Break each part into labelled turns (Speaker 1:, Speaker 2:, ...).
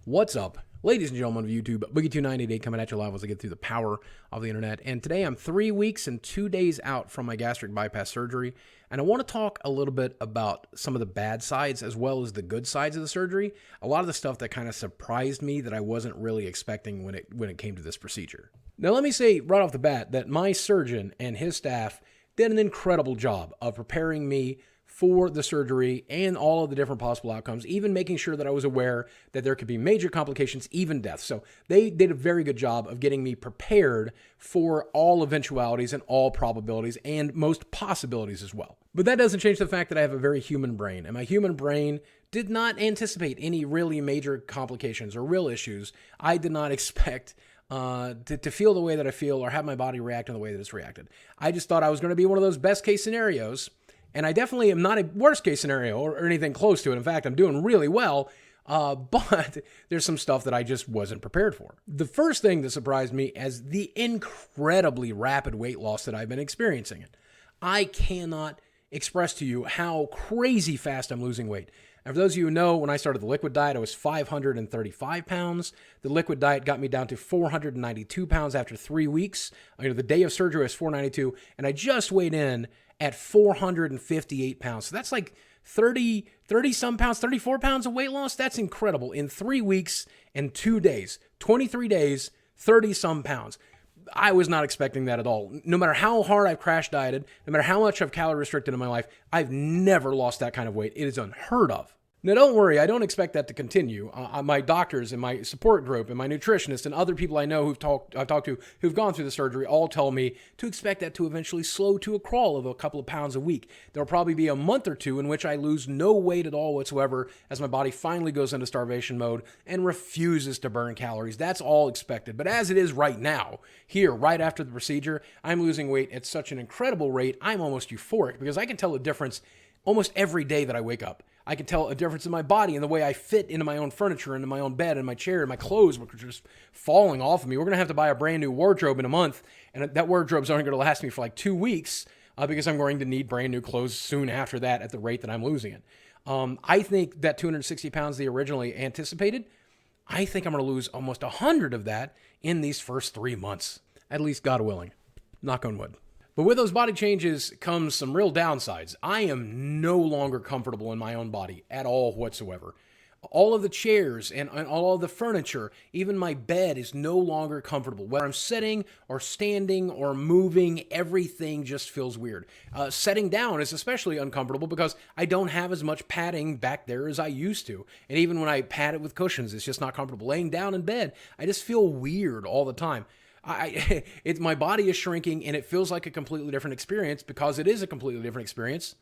Speaker 1: What's up, ladies and gentlemen of YouTube? Boogie298 coming at you live as I get through the power of the internet. And today I'm 3 weeks and 2 days out from my gastric bypass surgery. And I want to talk a little bit about some of the bad sides as well as the good sides of the surgery. A lot of the stuff that kind of surprised me that I wasn't really expecting when it came to this procedure. Now, let me say right off the bat that my surgeon and his staff did an incredible job of preparing me for the surgery and all of the different possible outcomes, even making sure that I was aware that there could be major complications, even death. So they did a very good job of getting me prepared for all eventualities and all probabilities and most possibilities as well. But that doesn't change the fact that I have a very human brain, and my human brain did not anticipate any really major complications or real issues. I did not expect to feel the way that I feel or have my body react in the way that it's reacted. I just thought I was going to be one of those best case scenarios. And I definitely am not a worst case scenario or anything close to it. In fact, I'm doing really well, but there's some stuff that I just wasn't prepared for. The first thing that surprised me is the incredibly rapid weight loss that I've been experiencing. I cannot express to you how crazy fast I'm losing weight. And for those of you who know, when I started the liquid diet, I was 535 pounds. The liquid diet got me down to 492 pounds after 3 weeks. The day of surgery was 492, and I just weighed in at 458 pounds. So that's like 30 some pounds, 34 pounds of weight loss. That's incredible. In 3 weeks and 2 days, 23 days, 30 some pounds. I was not expecting that at all. No matter how hard I've crash dieted, no matter how much I've calorie restricted in my life, I've never lost that kind of weight. It is unheard of. Now, don't worry, I don't expect that to continue. My doctors and my support group and my nutritionist and other people I know I've talked to who've gone through the surgery all tell me to expect that to eventually slow to a crawl of a couple of pounds a week. There'll probably be a month or two in which I lose no weight at all whatsoever as my body finally goes into starvation mode and refuses to burn calories. That's all expected. But as it is right now, here, right after the procedure, I'm losing weight at such an incredible rate, I'm almost euphoric because I can tell a difference almost every day that I wake up. I can tell a difference in my body and the way I fit into my own furniture, into my own bed, and my chair, and my clothes, which are just falling off of me. We're going to have to buy a brand new wardrobe in a month, and that wardrobe's only going to last me for like 2 weeks because I'm going to need brand new clothes soon after that at the rate that I'm losing it. I think that 260 pounds they originally anticipated, I think I'm going to lose almost 100 of that in these first 3 months, at least God willing. Knock on wood. But with those body changes comes some real downsides. I am no longer comfortable in my own body at all whatsoever. All of the chairs and all of the furniture, even my bed is no longer comfortable. Whether I'm sitting or standing or moving, everything just feels weird. Sitting down is especially uncomfortable because I don't have as much padding back there as I used to. And even when I pad it with cushions, it's just not comfortable. Laying down in bed, I just feel weird all the time. My body is shrinking and it feels like a completely different experience because it is a completely different experience.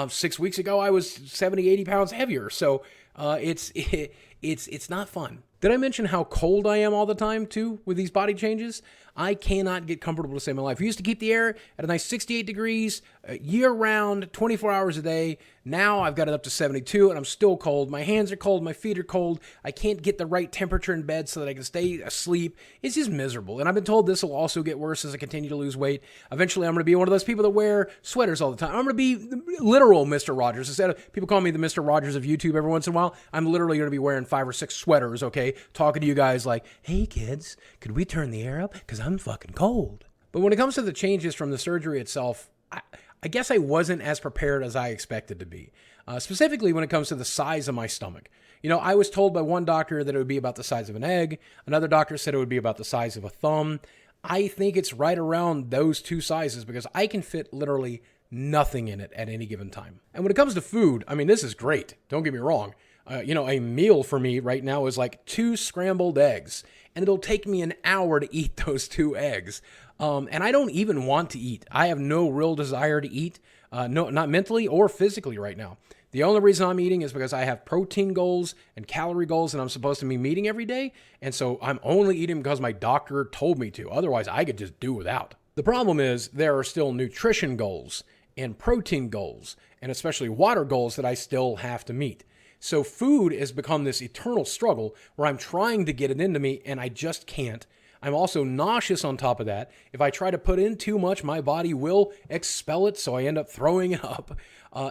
Speaker 1: 6 weeks ago, I was 70, 80 pounds heavier. So it's not fun. Did I mention how cold I am all the time too with these body changes? I cannot get comfortable to save my life. I used to keep the air at a nice 68 degrees year round, 24 hours a day. Now I've got it up to 72 and I'm still cold. My hands are cold. My feet are cold. I can't get the right temperature in bed so that I can stay asleep. It's just miserable. And I've been told this will also get worse as I continue to lose weight. Eventually, I'm going to be one of those people that wear sweaters all the time. I'm going to be literal Mr. Rogers. Instead of people call me the Mr. Rogers of YouTube every once in a while, I'm literally going to be wearing 5 or 6 sweaters, okay? Talking to you guys like, hey kids, could we turn the air up? Because I'm fucking cold. But when it comes to the changes from the surgery itself, I guess I wasn't as prepared as I expected to be. Specifically when it comes to the size of my stomach. I was told by one doctor that it would be about the size of an egg. Another doctor said it would be about the size of a thumb. I think it's right around those two sizes because I can fit literally nothing in it at any given time. And when it comes to food, this is great. Don't get me wrong. A meal for me right now is like 2 scrambled eggs, and it'll take me an hour to eat those 2 eggs. And I don't even want to eat. I have no real desire to eat, not mentally or physically right now. The only reason I'm eating is because I have protein goals and calorie goals and I'm supposed to be meeting every day. And so I'm only eating because my doctor told me to. Otherwise, I could just do without. The problem is there are still nutrition goals and protein goals, and especially water goals that I still have to meet. So food has become this eternal struggle where I'm trying to get it into me and I just can't. I'm also nauseous on top of that. If I try to put in too much, my body will expel it, so I end up throwing it up.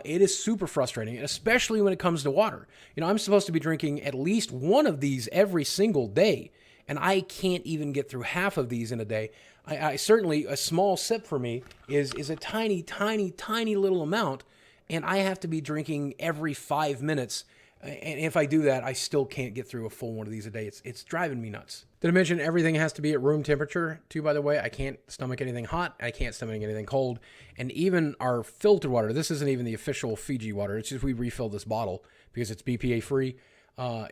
Speaker 1: It is super frustrating, especially when it comes to water. I'm supposed to be drinking at least one of these every single day, and I can't even get through half of these in a day. I certainly, a small sip for me is a tiny, tiny, tiny little amount, and I have to be drinking every 5 minutes. And if I do that, I still can't get through a full one of these a day. It's driving me nuts. Did I mention everything has to be at room temperature, too, by the way? I can't stomach anything hot. I can't stomach anything cold. And even our filtered water, this isn't even the official Fiji water. It's just we refill this bottle because it's BPA free.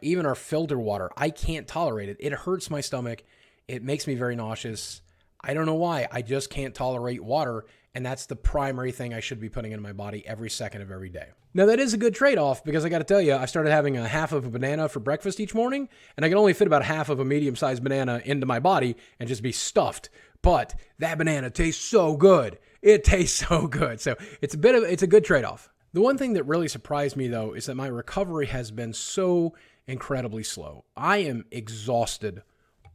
Speaker 1: Even our filtered water, I can't tolerate it. It hurts my stomach. It makes me very nauseous. I don't know why. I just can't tolerate water, and that's the primary thing I should be putting in my body every second of every day. Now, that is a good trade-off because I got to tell you, I started having a half of a banana for breakfast each morning, and I can only fit about half of a medium-sized banana into my body and just be stuffed. But that banana tastes so good. It tastes so good. So it's a good trade-off. The one thing that really surprised me, though, is that my recovery has been so incredibly slow. I am exhausted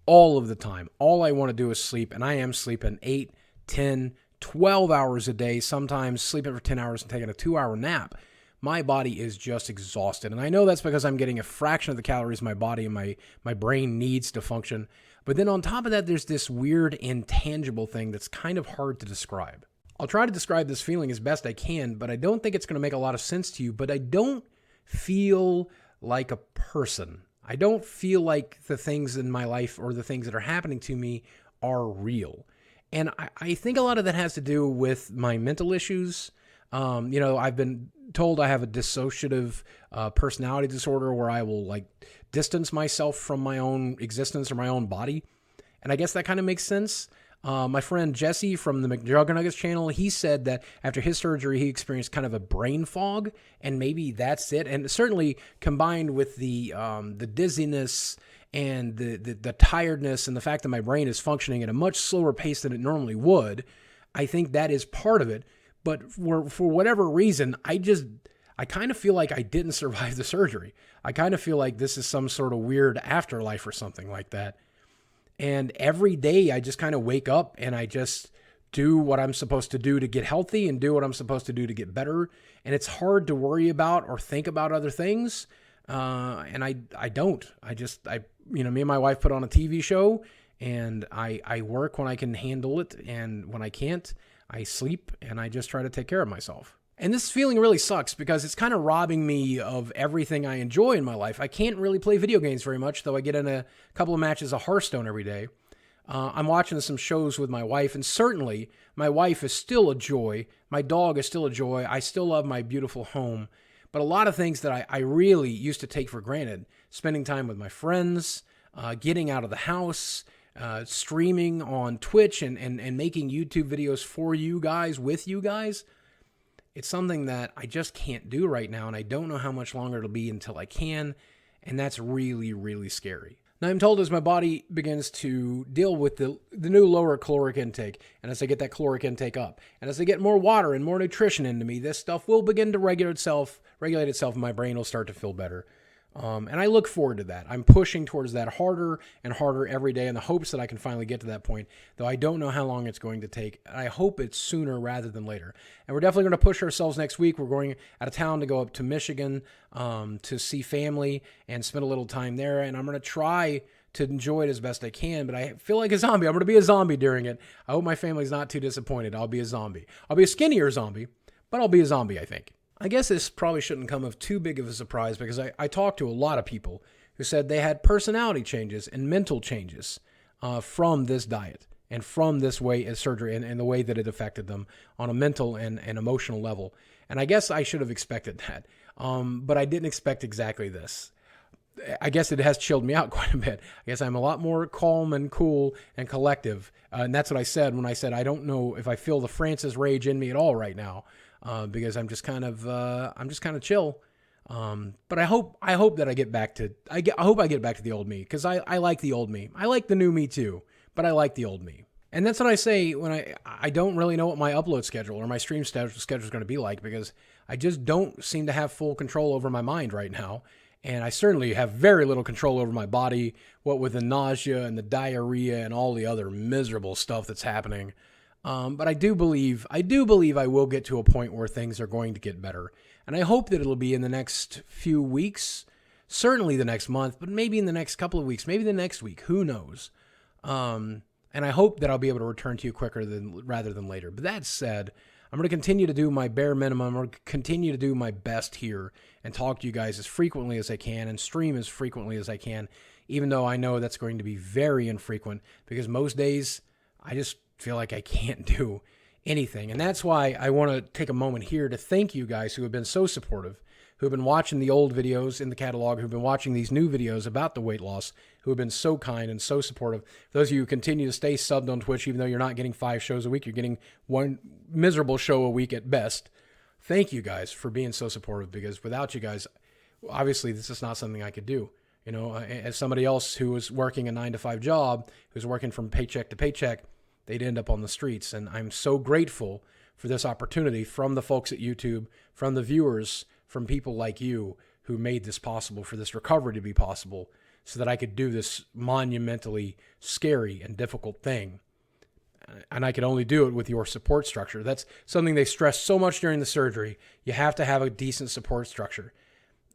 Speaker 1: all of the time. All I want to do is sleep, and I am sleeping 8, 10, 12 hours a day, sometimes sleeping for 10 hours and taking a 2-hour nap. My body is just exhausted, and I know that's because I'm getting a fraction of the calories my body and my brain needs to function. But then on top of that, there's this weird intangible thing that's kind of hard to describe. I'll try to describe this feeling as best I can, but I don't think it's going to make a lot of sense to you, but I don't feel like a person. I don't feel like the things in my life or the things that are happening to me are real. And I think a lot of that has to do with my mental issues. I've been told I have a dissociative personality disorder where I will distance myself from my own existence or my own body. And I guess that kind of makes sense. My friend Jesse from the McJuggernuggets channel, he said that after his surgery, he experienced kind of a brain fog, and maybe that's it. And certainly combined with the dizziness and the tiredness and the fact that my brain is functioning at a much slower pace than it normally would, I think that is part of it. But for whatever reason, I kind of feel like I didn't survive the surgery. I kind of feel like this is some sort of weird afterlife or something like that. And every day I just kind of wake up and I just do what I'm supposed to do to get healthy and do what I'm supposed to do to get better. And it's hard to worry about or think about other things. And I don't. Me and my wife put on a TV show, and I work when I can handle it. And when I can't, I sleep, and I just try to take care of myself. And this feeling really sucks because it's kind of robbing me of everything I enjoy in my life. I can't really play video games very much, though I get in a couple of matches of Hearthstone every day. I'm watching some shows with my wife, and certainly my wife is still a joy. My dog is still a joy. I still love my beautiful home. But a lot of things that I really used to take for granted, spending time with my friends, getting out of the house, streaming on Twitch and making YouTube videos for you guys, with you guys, it's something that I just can't do right now, and I don't know how much longer it'll be until I can, and that's really, really scary. Now, I'm told as my body begins to deal with the new lower caloric intake, and as I get that caloric intake up, and as I get more water and more nutrition into me, this stuff will begin to regulate itself, and my brain will start to feel better. And I look forward to that. I'm pushing towards that harder and harder every day in the hopes that I can finally get to that point, though I don't know how long it's going to take. I hope it's sooner rather than later. And we're definitely going to push ourselves next week. We're going out of town to go up to Michigan to see family and spend a little time there. And I'm going to try to enjoy it as best I can, but I feel like a zombie. I'm going to be a zombie during it. I hope my family's not too disappointed. I'll be a zombie. I'll be a skinnier zombie, but I'll be a zombie, I think. I guess this probably shouldn't come of too big of a surprise because I talked to a lot of people who said they had personality changes and mental changes from this diet and from this way of surgery and the way that it affected them on a mental and emotional level. And I guess I should have expected that, but I didn't expect exactly this. I guess it has chilled me out quite a bit. I guess I'm a lot more calm and cool and collective. And that's what I said when I said I don't know if I feel the Francis rage in me at all right now. Because I'm just kind of chill. But I hope that I get back to the old me, because I like the old me. I like the new me too, but I like the old me. And that's what I say when I don't really know what my upload schedule or my stream schedule is going to be like, because I just don't seem to have full control over my mind right now. And I certainly have very little control over my body, what with the nausea and the diarrhea and all the other miserable stuff that's happening. But I do believe I will get to a point where things are going to get better. And I hope that it'll be in the next few weeks, certainly the next month, but maybe in the next couple of weeks, maybe the next week, who knows? And I hope that I'll be able to return to you quicker rather than later. But that said, I'm going to continue to do my bare minimum. I'm going to continue to do my best here and talk to you guys as frequently as I can and stream as frequently as I can, even though I know that's going to be very infrequent because most days I just feel like I can't do anything. And that's why I want to take a moment here to thank you guys who have been so supportive, who have been watching the old videos in the catalog, who've been watching these new videos about the weight loss, who have been so kind and so supportive. For those of you who continue to stay subbed on Twitch, even though you're not getting 5 shows a week, you're getting one miserable show a week at best. Thank you guys for being so supportive, because without you guys, obviously this is not something I could do. You know, as somebody else who was working a 9-to-5 job, who's working from paycheck to paycheck, they'd end up on the streets. And I'm so grateful for this opportunity from the folks at YouTube, from the viewers, from people like you who made this possible, for this recovery to be possible, so that I could do this monumentally scary and difficult thing. And I could only do it with your support structure. That's something they stressed so much during the surgery. You have to have a decent support structure.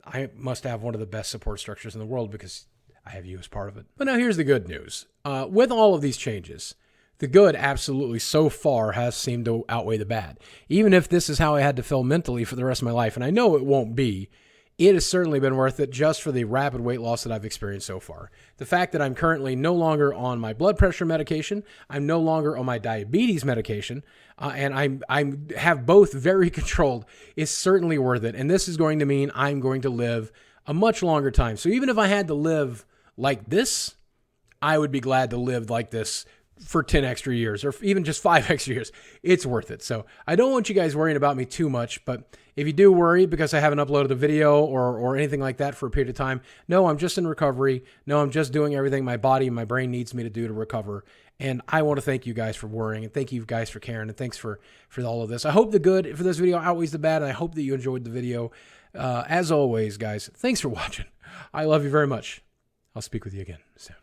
Speaker 1: I must have one of the best support structures in the world because I have you as part of it. But now here's the good news. With all of these changes, the good absolutely so far has seemed to outweigh the bad. Even if this is how I had to feel mentally for the rest of my life, and I know it won't be, it has certainly been worth it just for the rapid weight loss that I've experienced so far. The fact that I'm currently no longer on my blood pressure medication, I'm no longer on my diabetes medication, and I have both very controlled, is certainly worth it. And this is going to mean I'm going to live a much longer time. So even if I had to live like this, I would be glad to live like this for 10 extra years or even just 5 extra years. It's worth it. So I don't want you guys worrying about me too much, but if you do worry because I haven't uploaded a video or anything like that for a period of time, no, I'm just in recovery. No, I'm just doing everything my body and my brain needs me to do to recover. And I want to thank you guys for worrying, and thank you guys for caring, and thanks for all of this. I hope the good for this video outweighs the bad, and I hope that you enjoyed the video. As always, guys, thanks for watching. I love you very much. I'll speak with you again soon.